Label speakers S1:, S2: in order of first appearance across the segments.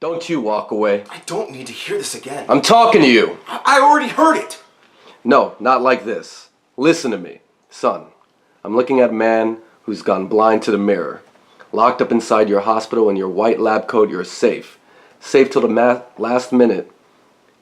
S1: Don't you walk away.
S2: I don't need to hear this again.
S1: I'm talking to you.
S2: I already heard it.
S1: No, not like this. Listen to me, son. I'm looking at a man who's gone blind to the mirror. Locked up inside your hospital in your white lab coat, you're safe. Safe till the last minute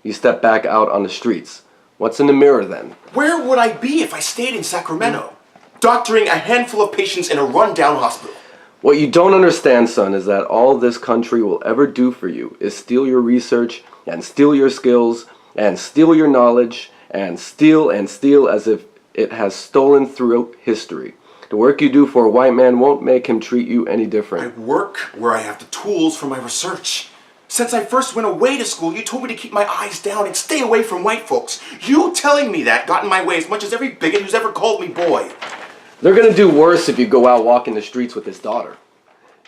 S1: you step back out on the streets. What's in the mirror then?
S2: Where would I be if I stayed in Sacramento? Doctoring a handful of patients in a rundown hospital.
S1: What you don't understand, son, is that all this country will ever do for you is steal your research and steal your skills and steal your knowledge and steal as if it has stolen throughout history. The work you do for a white man won't make him treat you any different.
S2: I work where I have the tools for my research. Since I first went away to school, you told me to keep my eyes down and stay away from white folks. You telling me that got in my way as much as every bigot who's ever called me boy.
S1: They're gonna do worse if you go out walking the streets with his daughter.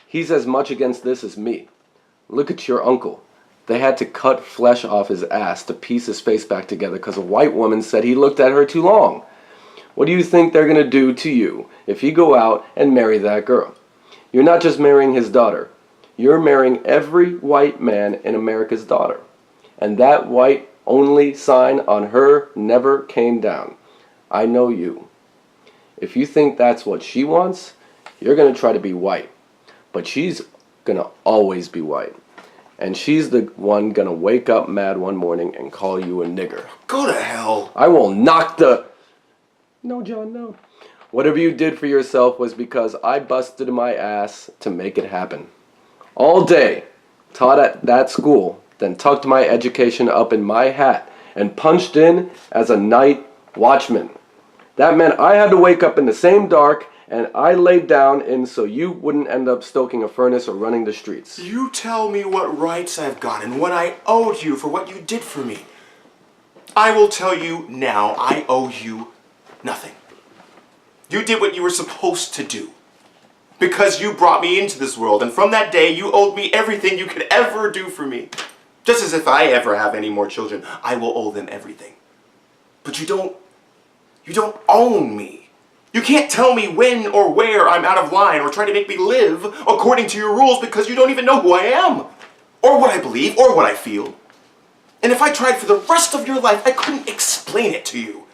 S1: He's as much against this as me. Look at your uncle. They had to cut flesh off his ass to piece his face back together because a white woman said he looked at her too long. What do you think they're gonna do to you if you go out and marry that girl? You're not just marrying his daughter. You're marrying every white man in America's daughter. And that white only sign on her never came down. I know you. If you think that's what she wants, you're going to try to be white. But she's going to always be white. And she's the one going to wake up mad one morning and call you a nigger.
S2: Go to hell.
S1: I will knock the... No, John, no. Whatever you did for yourself was because I busted my ass to make it happen. All day, taught at that school, then tucked my education up in my hat and punched in as a night watchman. That meant I had to wake up in the same dark and I laid down in so you wouldn't end up stoking a furnace or running the streets.
S2: You tell me what rights I've got and what I owed you for what you did for me. I will tell you now, I owe you nothing. You did what you were supposed to do. Because you brought me into this world, and from that day you owed me everything you could ever do for me. Just as if I ever have any more children, I will owe them everything. But you don't own me. You can't tell me when or where I'm out of line or try to make me live according to your rules because you don't even know who I am, or what I believe, or what I feel. And if I tried for the rest of your life, I couldn't explain it to you.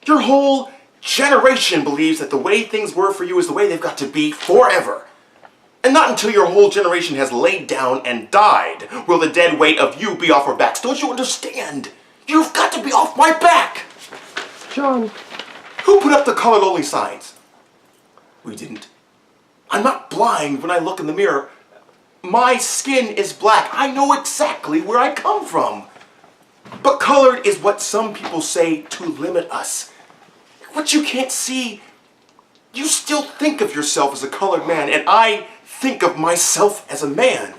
S2: Your whole generation believes that the way things were for you is the way they've got to be forever. And not until your whole generation has laid down and died will the dead weight of you be off our backs. Don't you understand? You've got to be off my back!
S1: John.
S2: Who put up the colored-only signs? We didn't. I'm not blind when I look in the mirror. My skin is black. I know exactly where I come from. But colored is what some people say to limit us. What you can't see, you still think of yourself as a colored man, and I think of myself as a man.